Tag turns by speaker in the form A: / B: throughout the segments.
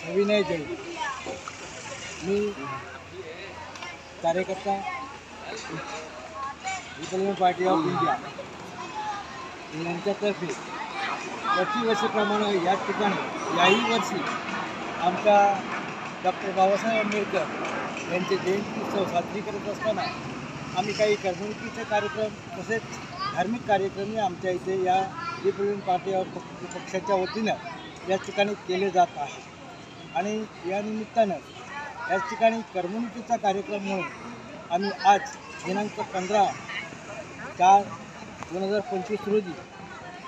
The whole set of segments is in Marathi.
A: विनय जैन, मी कार्यकर्ता रिपब्लिकन पार्टी ऑफ इंडिया यांच्यातर्फे प्रतिवर्षीप्रमाणे याच ठिकाणी याही वर्षी आमच्या डॉक्टर बाबासाहेब आंबेडकर यांचे जयंती उत्सव साजरी करत असताना आम्ही काही करमणुकीचे कार्यक्रम तसेच धार्मिक कार्यक्रमही आमच्या इथे या रिपब्लिकन पार्टी ऑफ पक्षाच्या वतीनं याच ठिकाणी केले जात आहे. आणि या निमित्तानं याच ठिकाणी करमणुकीचा कार्यक्रम म्हणून आम्ही आज दिनांक 15/4/2025 रोजी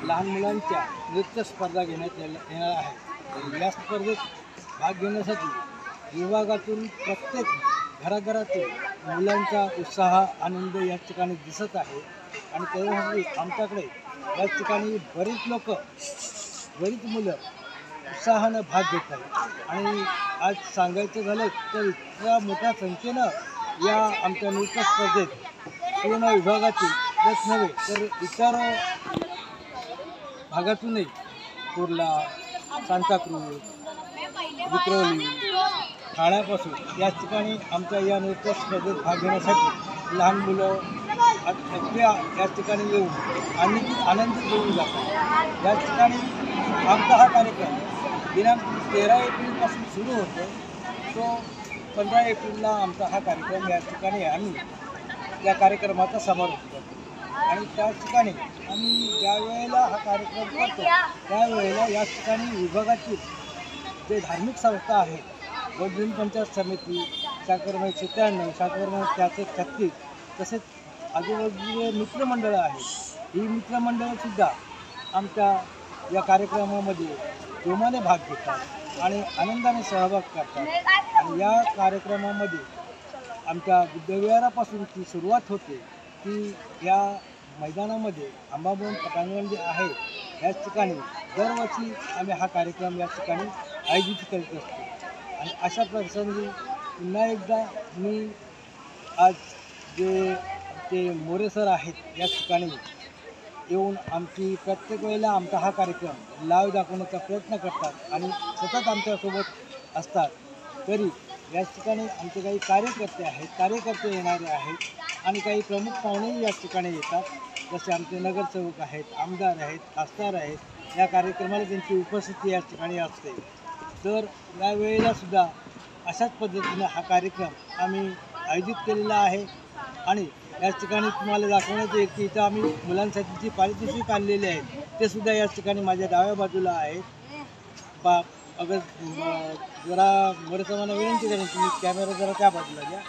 A: लहान मुलांच्या नृत्य स्पर्धा घेण्यात येणार आहे. या स्पर्धेत भाग घेण्यासाठी विभागातून प्रत्येक घराघरातून मुलांचा उत्साह आनंद या ठिकाणी दिसत आहे. आणि त्यासाठी आमच्याकडे या ठिकाणी बरीच मुलं उत्साहानं भाग घेत आहेत. आणि आज सांगायचं झालं तर इतक्या मोठ्या संख्येनं या आमच्या नृत्य स्पर्धेत पूर्ण विभागातील नव्हे तर इतर भागातूनही कुर्ला, सांताक्रूज, विक्रोली, ठाण्यापासून या ठिकाणी आमच्या या नृत्य स्पर्धेत भाग घेण्यासाठी लहान मुलं अगदी याच ठिकाणी येऊन आनंदित होऊन जातात. या ठिकाणी आमचा हा कार्यक्रम दिनांक 13 एप्रिलपासून सुरू होतो. तो 15 एप्रिलला आमचा हा कार्यक्रम या ठिकाणी आम्ही या कार्यक्रमाचा समारोप करतो. आणि त्या ठिकाणी आम्ही ज्या वेळेला हा कार्यक्रम करतो त्यावेळेला या ठिकाणी विभागातील जे धार्मिक संस्था आहेत, वडील पंचायत समिती, शाकरमाई 96, शाकरमाई 36, तसेच आजूबाजूचे मित्रमंडळं आहेत. ही मित्रमंडळंसुद्धा आमच्या या कार्यक्रमामध्ये जोमाने भाग घेतात आणि आनंदाने सहभाग करतात. आणि या कार्यक्रमामध्ये आमच्या बुद्धविहारापासून ती सुरुवात होते की या मैदानामध्ये अंबाभवन पटांगण जे आहे याच ठिकाणी दरवर्षी आम्ही हा कार्यक्रम या ठिकाणी आयोजित करीत असतो. आणि अशा प्रसंगी पुन्हा एकदा मी आज जे ते मोरे सर आहेत या ठिकाणी येऊन आमची प्रत्येक वेळेला आमचा हा कार्यक्रम लाईव्ह दाखवण्याचा प्रयत्न करतात आणि सतत आमच्यासोबत असतात. तरी याच ठिकाणी आमचे काही कार्यकर्ते येणारे आहेत आणि काही प्रमुख पाहुणेही याच ठिकाणी येतात. जसे आमचे नगरसेवक आहेत, आमदार आहेत, खासदार आहेत. या कार्यक्रमाला त्यांची उपस्थिती या ठिकाणी असते. तर या वेळेलासुद्धा अशाच पद्धतीने हा कार्यक्रम आम्ही आयोजित केलेला आहे. आणि याच ठिकाणी तुम्हाला दाखवण्यात येईल की इथं आम्ही मुलांसाठी जी पारितोषिक आणलेली आहेत ते सुद्धा याच ठिकाणी माझ्या डाव्या बाजूला आहेत. अगर जरा मोरे साहेबांना विनंती करेन तुम्ही कॅमेरा जरा त्या बाजूला घ्या.